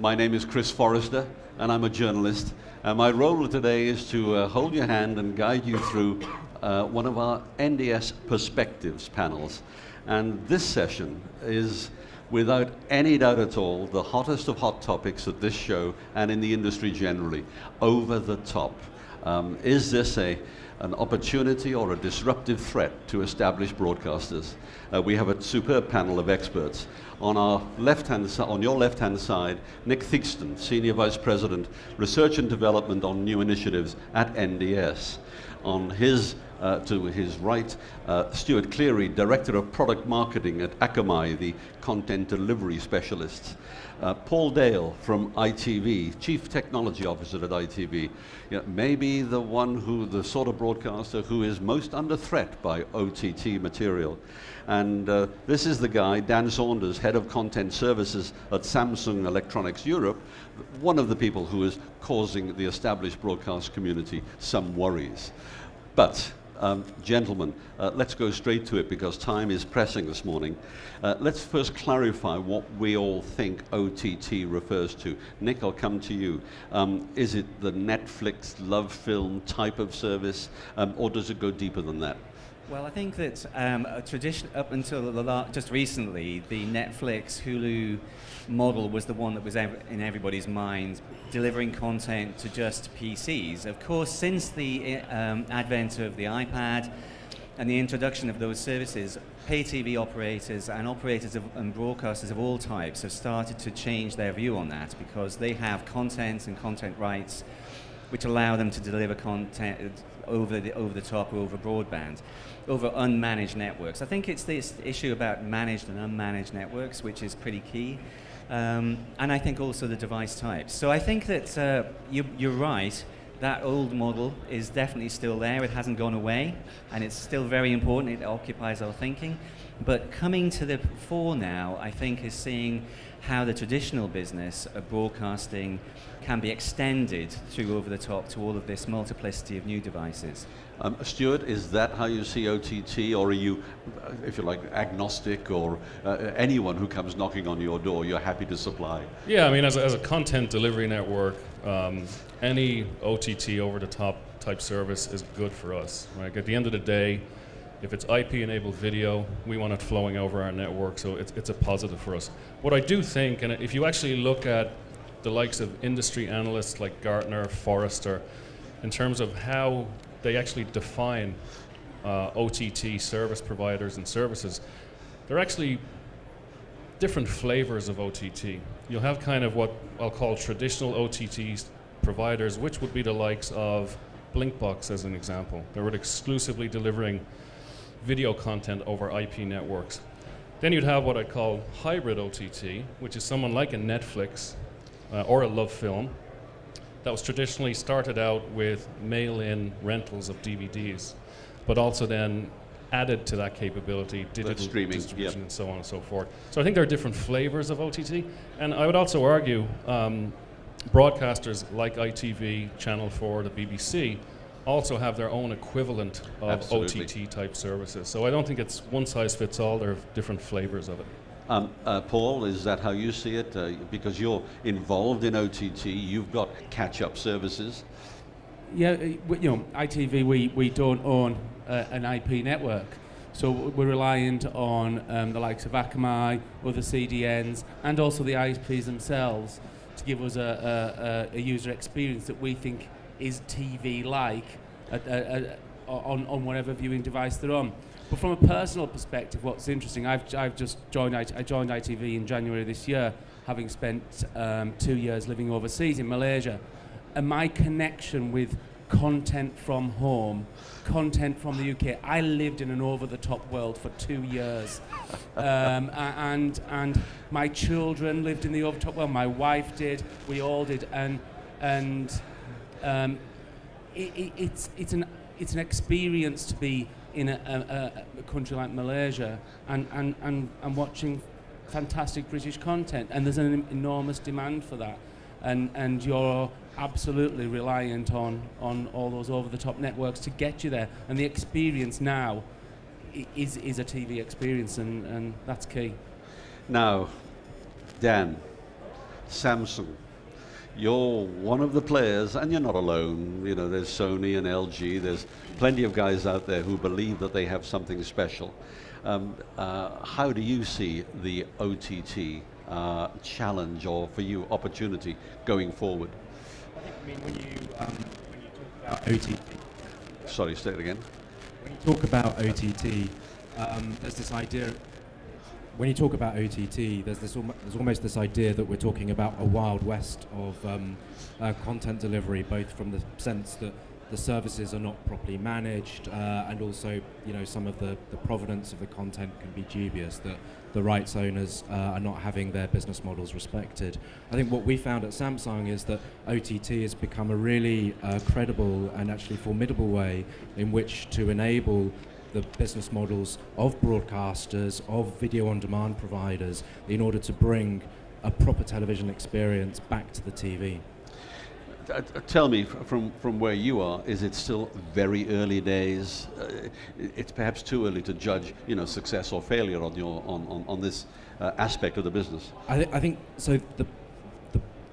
My name is Chris Forrester, and I'm a journalist. My role today is to hold your hand and guide you through one of our NDS Perspectives panels. And this session is, without any doubt at all, the hottest of hot topics at this show and in the industry generally, over the top. Is this an opportunity or a disruptive threat to established broadcasters? We have a superb panel of experts. On our left-hand side, on your left-hand side, Nick Thexton, Senior Vice President, Research and Development on New Initiatives at NDS. On his to his right, Stuart Cleary, Director of Product Marketing at Akamai, the content delivery specialist. Paul Dale from ITV, Chief Technology Officer at ITV. Maybe the sort of broadcaster who is most under threat by OTT material. And this is the guy, Dan Saunders, Head of Content Services at Samsung Electronics Europe, one of the people who is causing the established broadcast community some worries. But gentlemen, let's go straight to it because time is pressing this morning. Let's first clarify what we all think OTT refers to. Nick, I'll come to you. Is it the Netflix love film type of service, or does it go deeper than that? Well, I think that a tradition up until just recently, the Netflix Hulu model was the one that was in everybody's mind, delivering content to just PCs. Of course, since the advent of the iPad and the introduction of those services, pay TV operators and and broadcasters of all types have started to change their view on that because they have content and content rights which allow them to deliver content over the top or over broadband, over unmanaged networks. I think it's this issue about managed and unmanaged networks which is pretty key. And I think also the device types. So I think that you're right, that old model is definitely still there, it hasn't gone away, and it's still very important, it occupies our thinking. But coming to the fore now, I think, is seeing how the traditional business of broadcasting can be extended through over the top to all of this multiplicity of new devices. Stuart, is that how you see OTT, or are you, if you like, agnostic, or anyone who comes knocking on your door, you're happy to supply? Yeah, I mean, as a content delivery network, any OTT over-the-top type service is good for us. Right? At the end of the day, if it's IP-enabled video, we want it flowing over our network, so it's a positive for us. What I do think, and if you actually look at the likes of industry analysts like Gartner, Forrester, in terms of how they actually define OTT service providers and services, they're actually different flavors of OTT. You'll have kind of what I'll call traditional OTT providers, which would be the likes of Blinkbox as an example. They were exclusively delivering video content over IP networks. Then you'd have what I call hybrid OTT, which is someone like a Netflix or a Love Film that was traditionally started out with mail-in rentals of DVDs, but also then added to that capability digital streaming, distribution, and so on and so forth. So I think there are different flavors of OTT, and I would also argue broadcasters like ITV, Channel 4, the BBC also have their own equivalent of Absolutely. OTT type services. So I don't think it's one size fits all, there are different flavors of it. Paul, is that how you see it? Because you're involved in OTT, you've got catch-up services. Yeah, ITV, we don't own an IP network, so we're reliant on the likes of Akamai, other CDNs, and also the ISPs themselves to give us a user experience that we think is TV-like on whatever viewing device they're on. But from a personal perspective, what's interesting, I joined ITV in January this year, having spent 2 years living overseas in Malaysia, and my connection with content from home, content from the UK. I lived in an over-the-top world for 2 years, and my children lived in the over-the-top world. My wife did. We all did, and it's an experience to be in a country like Malaysia and watching fantastic British content, and there's an enormous demand for that, and you're absolutely reliant on all those over-the-top networks to get you there, and the experience now is a TV experience, and that's key. Now, Dan, Samsung. You're one of the players, and you're not alone. You know, there's Sony and LG. There's plenty of guys out there who believe that they have something special. How do you see the OTT challenge, or for you, opportunity going forward? I mean, when you talk about OTT. Sorry, say it again. When you talk about OTT, there's this idea. When you talk about OTT, there's almost this idea that we're talking about a wild west of content delivery, both from the sense that the services are not properly managed, and also, you know, some of the provenance of the content can be dubious, that the rights owners are not having their business models respected. I think what we found at Samsung is that OTT has become a really credible and actually formidable way in which to enable the business models of broadcasters, of video-on-demand providers, in order to bring a proper television experience back to the TV. Tell me, from where you are, is it still very early days? It's perhaps too early to judge, you know, success or failure on this aspect of the business. I think so.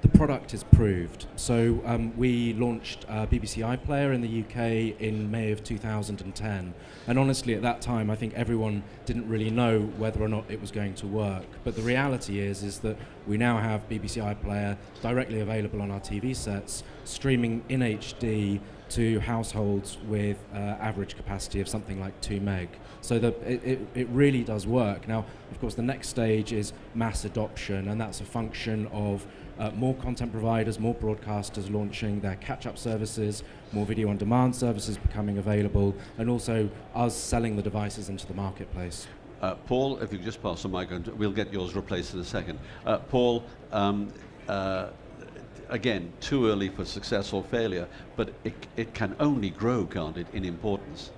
The product is proved. So we launched BBC iPlayer in the UK in May of 2010, and honestly, at that time, I think everyone didn't really know whether or not it was going to work. But the reality is that we now have BBC iPlayer directly available on our TV sets, streaming in HD to households with average capacity of something like 2 meg. So that it really does work. Now, of course, the next stage is mass adoption, and that's a function of more content providers, more broadcasters launching their catch-up services, more video-on-demand services becoming available, and also us selling the devices into the marketplace. Paul, if you could just pass the mic, and we'll get yours replaced in a second. Paul, again, too early for success or failure, but it can only grow, can't it, in importance?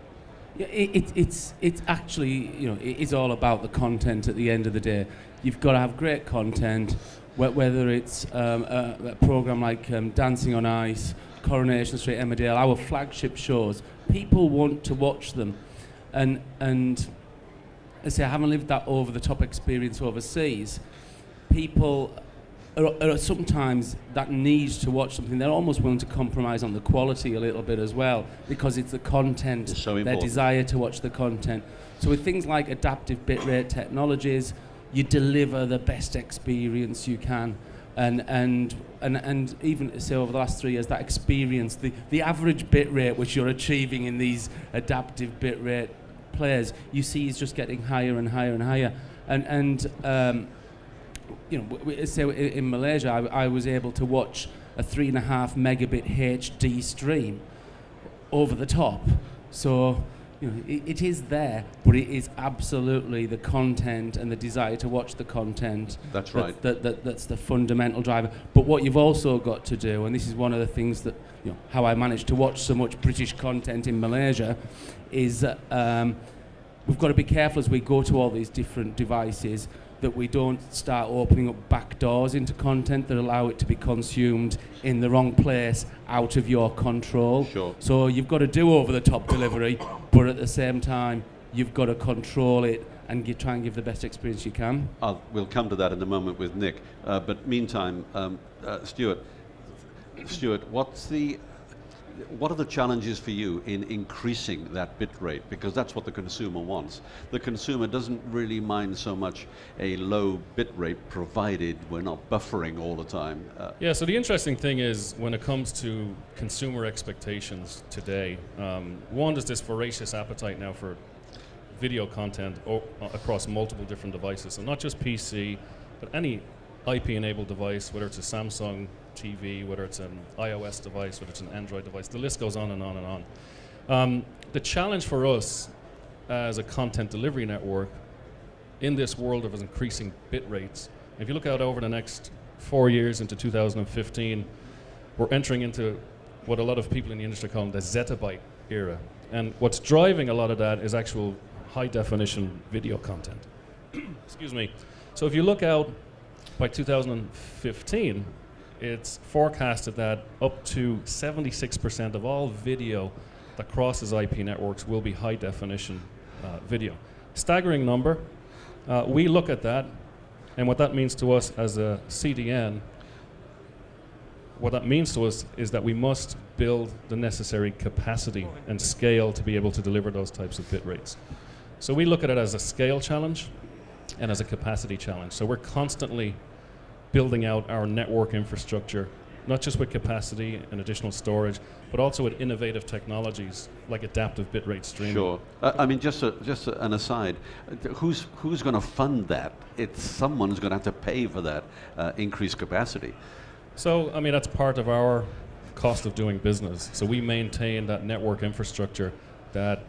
Yeah, it's actually, you know, it is all about the content at the end of the day. You've got to have great content, whether it's a program like Dancing on Ice, Coronation Street, Emmerdale, our flagship shows. People want to watch them, and I say I haven't lived that over-the-top experience overseas. People are sometimes that need to watch something. They're almost willing to compromise on the quality a little bit as well, because it's the content, it's so their important. desire to watch the content. So with things like adaptive bitrate technologies, you deliver the best experience you can, and even say over the last 3 years, that experience, the average bitrate which you're achieving in these adaptive bitrate players, you see is just getting higher and higher and higher, and you know, so in Malaysia, I was able to watch a 3.5 megabit HD stream over the top. So, you know, it is there, but it is absolutely the content and the desire to watch the content. That's right. That's the fundamental driver. But what you've also got to do, and this is one of the things that, you know, how I managed to watch so much British content in Malaysia, is we've got to be careful as we go to all these different devices that we don't start opening up back doors into content that allow it to be consumed in the wrong place, out of your control. Sure. So you've got to do over-the-top delivery, but at the same time, you've got to control it and try and give the best experience you can. We'll come to that in a moment with Nick. But meantime, Stuart, what are the challenges for you in increasing that bit rate? Because that's what the consumer wants. The consumer doesn't really mind so much a low bit rate, provided we're not buffering all the time. Yeah, so the interesting thing is, when it comes to consumer expectations today, one, there's this voracious appetite now for video content across multiple different devices. So not just PC, but any IP-enabled device, whether it's a Samsung TV, whether it's an iOS device, whether it's an Android device, the list goes on and on and on. The challenge for us as a content delivery network in this world of increasing bit rates, if you look out over the next 4 years into 2015, we're entering into what a lot of people in the industry call the zettabyte era. And what's driving a lot of that is actual high definition video content. Excuse me. So if you look out by 2015, it's forecasted that up to 76% of all video that crosses IP networks will be high definition video. Staggering number. We look at that, and what that means to us as a CDN what that means to us is that we must build the necessary capacity and scale to be able to deliver those types of bit rates. So we look at it as a scale challenge and as a capacity challenge. So we're constantly building out our network infrastructure, not just with capacity and additional storage, but also with innovative technologies like adaptive bitrate streaming. Sure. I mean, just an aside, who's going to fund that? Someone's going to have to pay for that increased capacity. So, I mean, that's part of our cost of doing business. So we maintain that network infrastructure that,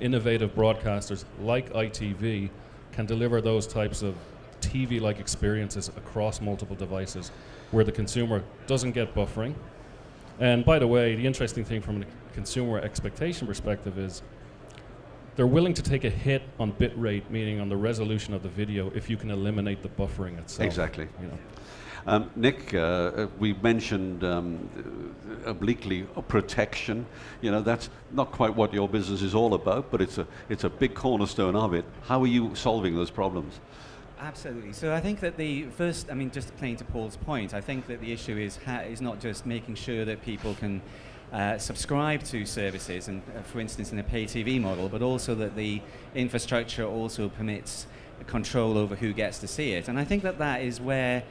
innovative broadcasters like ITV can deliver those types of TV-like experiences across multiple devices where the consumer doesn't get buffering. And by the way, the interesting thing from a consumer expectation perspective is they're willing to take a hit on bit rate, meaning on the resolution of the video, if you can eliminate the buffering itself. Exactly. Nick, we mentioned obliquely protection. That's not quite what your business is all about, but it's a big cornerstone of it. How are you solving those problems? Absolutely. So I think that just playing to Paul's point, I think that the issue is not just making sure that people can subscribe to services, and for instance in a pay TV model, but also that the infrastructure also permits control over who gets to see it. And I think that is where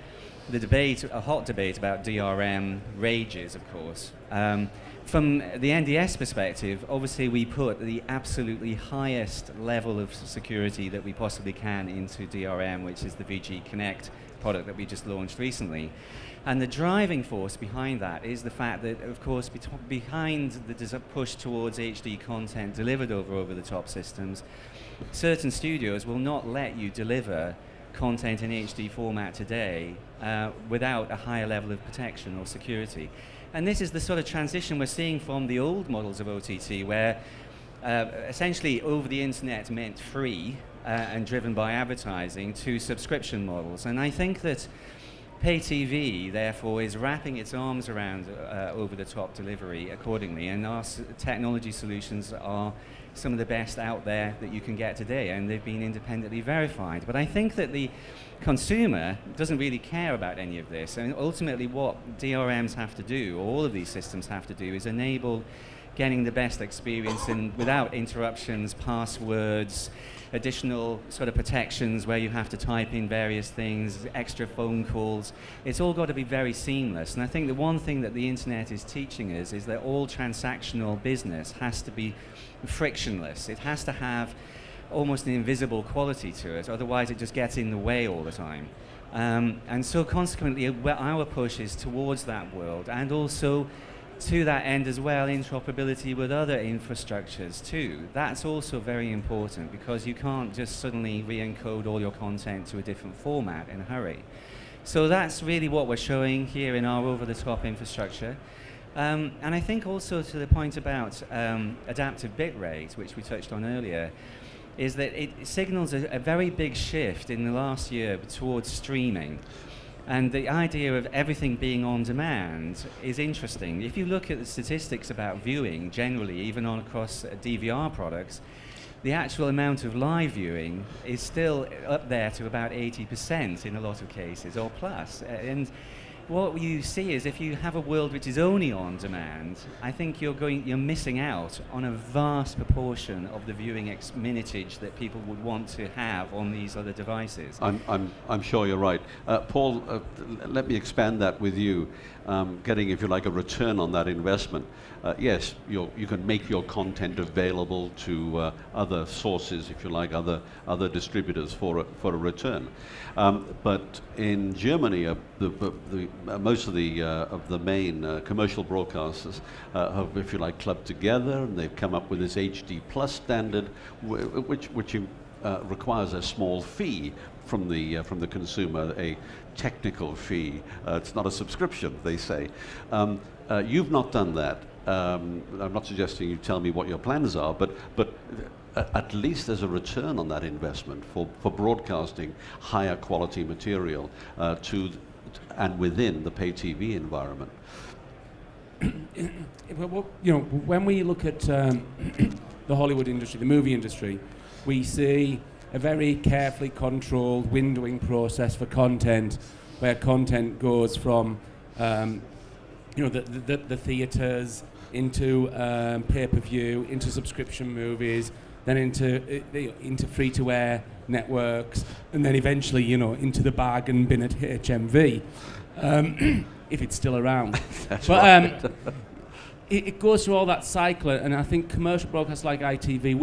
a hot debate about DRM rages, of course. From the NDS perspective, obviously we put the absolutely highest level of security that we possibly can into DRM, which is the VG Connect product that we just launched recently. And the driving force behind that is the fact that, of course, behind the push towards HD content delivered over the top systems, certain studios will not let you deliver content in HD format today without a higher level of protection or security. And this is the sort of transition we're seeing from the old models of OTT, where essentially over the internet meant free and driven by advertising, to subscription models. And I think that pay TV, therefore, is wrapping its arms around over-the-top delivery accordingly, and our technology solutions are some of the best out there that you can get today, and they've been independently verified. But I think that the consumer doesn't really care about any of this, and ultimately what DRMs have to do, or all of these systems have to do, is enable getting the best experience without interruptions, passwords, additional sort of protections where you have to type in various things, extra phone calls. It's all got to be very seamless. And I think the one thing that the internet is teaching us is that all transactional business has to be frictionless. It has to have almost an invisible quality to it, otherwise it just gets in the way all the time. And so consequently, our push is towards that world, and also to that end as well, interoperability with other infrastructures too. That's also very important, because you can't just suddenly re-encode all your content to a different format in a hurry. So that's really what we're showing here in our over-the-top infrastructure. And I think also to the point about adaptive bitrate, which we touched on earlier, is that it signals a very big shift in the last year towards streaming. And the idea of everything being on demand is interesting. If you look at the statistics about viewing generally, even across DVR products, the actual amount of live viewing is still up there to about 80% in a lot of cases, or plus. And what you see is if you have a world which is only on demand, I think you're missing out on a vast proportion of the viewing minutage that people would want to have on these other devices. I'm sure you're right. Paul, let me expand that with you. Getting, if you like, a return on that investment. Yes, you can make your content available to other sources, if you like, other distributors for a return. But in Germany, most of the main commercial broadcasters have, if you like, clubbed together, and they've come up with this HD Plus standard, which requires a small fee from the consumer, a technical fee. It's not a subscription, they say. You've not done that. I'm not suggesting you tell me what your plans are, but at least there's a return on that investment for broadcasting higher quality material to and within the pay TV environment. When we look at the Hollywood industry, the movie industry, we see a very carefully controlled windowing process for content, where content goes from the theatres, into pay-per-view, into subscription movies, then into free-to-air networks, and then eventually, into the bargain bin at HMV, if it's still around. That's but right. it goes through all that cycle, and I think commercial broadcasts like ITV,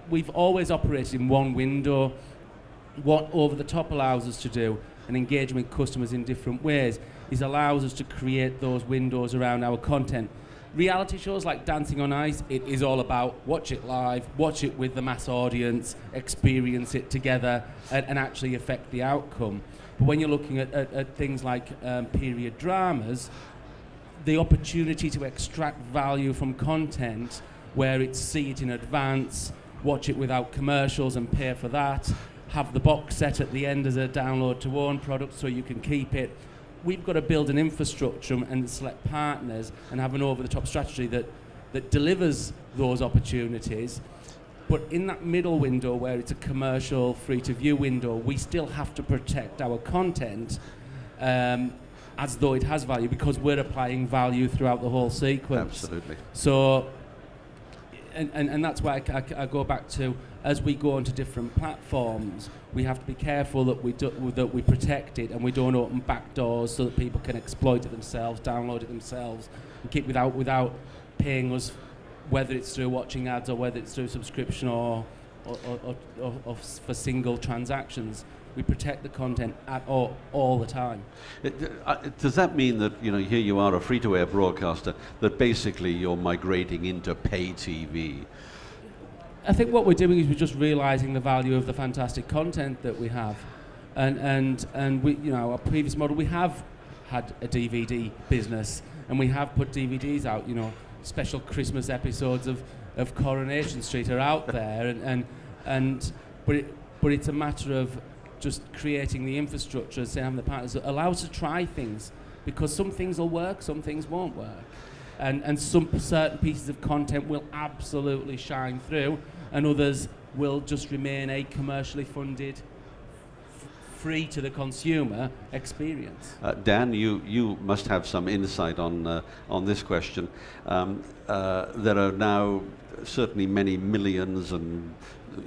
we've always operated in one window. What Over the Top allows us to do, and engaging with customers in different ways, is allows us to create those windows around our content. Reality shows like Dancing on Ice, it is all about watch it live, watch it with the mass audience, experience it together, and actually affect the outcome. But when you're looking at things like period dramas, the opportunity to extract value from content, where it's see it in advance, watch it without commercials and pay for that, have the box set at the end as a download to own product so you can keep it. We've got to build an infrastructure and select partners and have an over-the-top strategy that delivers those opportunities. But in that middle window where it's a commercial free-to-view window, we still have to protect our content as though it has value, because we're applying value throughout the whole sequence. Absolutely. So, and that's why I go back to, as we go onto different platforms, we have to be careful that we protect it and we don't open back doors so that people can exploit it themselves, download it themselves, and keep without paying us, whether it's through watching ads or whether it's through subscription or for single transactions. We protect the content all the time. Does that mean that, here you are, a free-to-air broadcaster, that basically you're migrating into pay TV? I think what we're doing is we're just realising the value of the fantastic content that we have, and we, our previous model, we have had a DVD business, and we have put DVDs out. Special Christmas episodes of Coronation Street are out there, but it's a matter of just creating the infrastructure and having the partners that allow us to try things, because some things will work, some things won't work. And some certain pieces of content will absolutely shine through, and others will just remain a commercially funded, free to the consumer experience. Dan, you must have some insight on this question. There are now certainly many millions and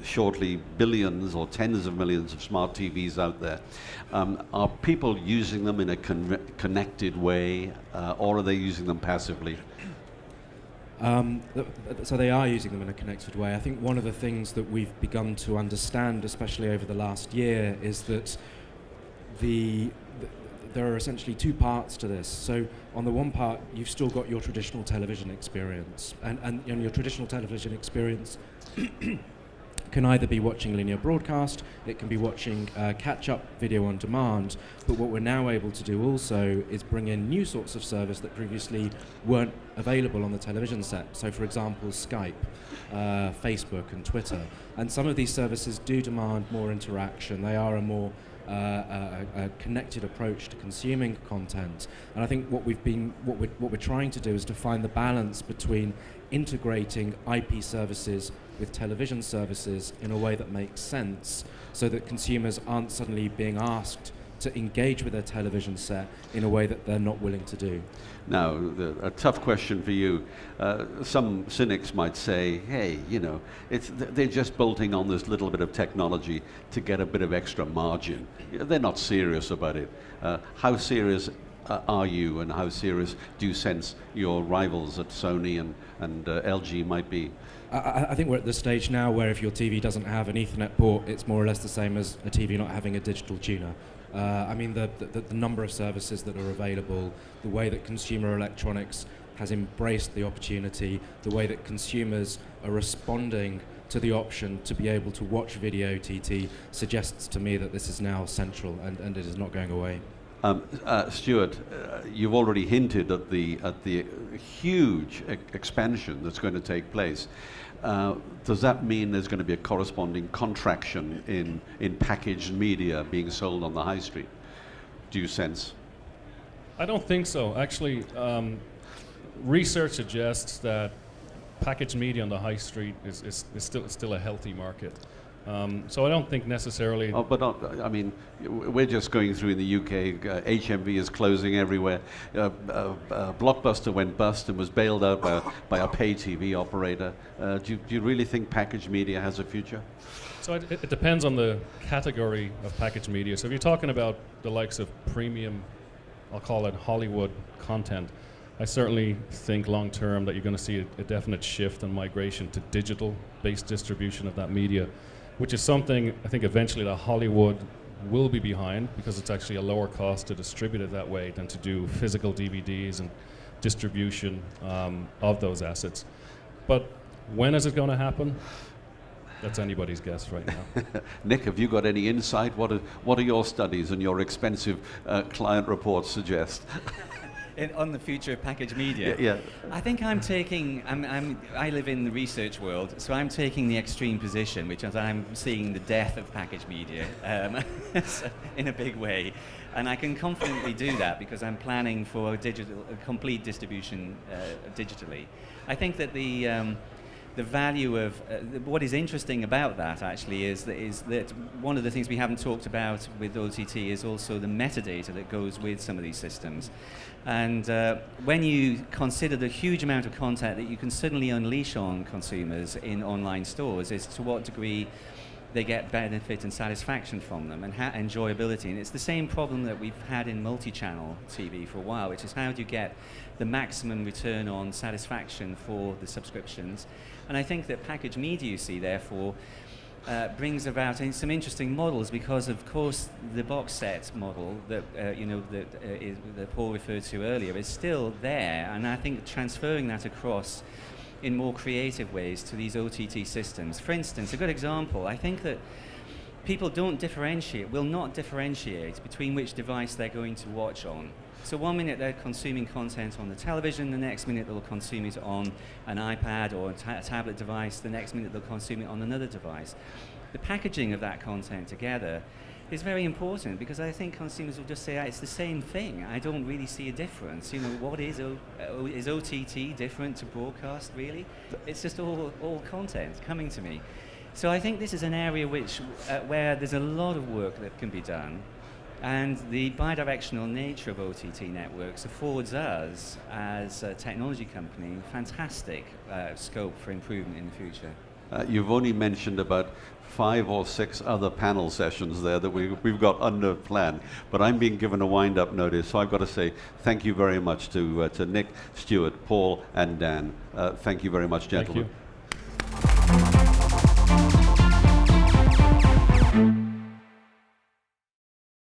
shortly billions or tens of millions of smart TVs out there. Are people using them in a connected way, or are they using them passively? So they are using them in a connected way. I think one of the things that we've begun to understand, especially over the last year, is that there are essentially two parts to this. So on the one part, you've still got your traditional television experience, and your traditional television experience can either be watching linear broadcast, it can be watching catch-up video on demand, but what we're now able to do also is bring in new sorts of service that previously weren't available on the television set. So for example, Skype, Facebook and Twitter. And some of these services do demand more interaction. They are a more a connected approach to consuming content. And I think what we're trying to do is to find the balance between integrating IP services with television services in a way that makes sense, so that consumers aren't suddenly being asked to engage with their television set in a way that they're not willing to do. Now, a tough question for you. Some cynics might say, hey, they're just bolting on this little bit of technology to get a bit of extra margin. They're not serious about it. How serious are you, and how serious do you sense your rivals at Sony and LG might be? I think we're at the stage now where if your TV doesn't have an Ethernet port, it's more or less the same as a TV not having a digital tuner. I mean, the number of services that are available, the way that consumer electronics has embraced the opportunity, the way that consumers are responding to the option to be able to watch video OTT suggests to me that this is now central, and it is not going away. Stuart, you've already hinted at the huge expansion that's going to take place. Does that mean there's going to be a corresponding contraction in packaged media being sold on the high street? Do you sense? I don't think so. Actually, research suggests that packaged media on the high street is still a healthy market. So I don't think necessarily. Oh, but I mean, we're just going through in the UK. HMV is closing everywhere. Blockbuster went bust and was bailed out by a pay TV operator. Do you really think packaged media has a future? So it depends on the category of packaged media. So if you're talking about the likes of premium, I'll call it Hollywood content, I certainly think long term that you're going to see a definite shift and migration to digital-based distribution of that media, which is something I think eventually that Hollywood will be behind, because it's actually a lower cost to distribute it that way than to do physical DVDs and distribution of those assets. But when is it going to happen? That's anybody's guess right now. Nick, have you got any insight? What are your studies and your expensive client reports suggest? On the future of packaged media. Yeah. I think I live in the research world, so I'm taking the extreme position, which is I'm seeing the death of packaged media in a big way. And I can confidently do that because I'm planning for a complete distribution digitally. I think that the value of what is interesting about that actually is that one of the things we haven't talked about with OTT is also the metadata that goes with some of these systems. And when you consider the huge amount of content that you can suddenly unleash on consumers in online stores, is to what degree they get benefit and satisfaction from them and enjoyability. And it's the same problem that we've had in multi-channel TV for a while, which is how do you get the maximum return on satisfaction for the subscriptions. And I think that packaged media, you see, therefore, brings about some interesting models because, of course, the box set model that that Paul referred to earlier is still there, and I think transferring that across in more creative ways to these OTT systems. For instance, a good example, I think that people will not differentiate between which device they're going to watch on. So one minute they're consuming content on the television, the next minute they'll consume it on an iPad or a tablet device, the next minute they'll consume it on another device. The packaging of that content together is very important because I think consumers will just say, it's the same thing. I don't really see a difference. What is OTT different to broadcast, really? It's just all content coming to me. So I think this is an area where there's a lot of work that can be done. And the bidirectional nature of OTT networks affords us, as a technology company, fantastic scope for improvement in the future. You've only mentioned about 5 or 6 other panel sessions there that we've got under plan, but I'm being given a wind-up notice, so I've got to say thank you very much to Nick, Stuart, Paul, and Dan. Thank you very much, gentlemen. Thank you.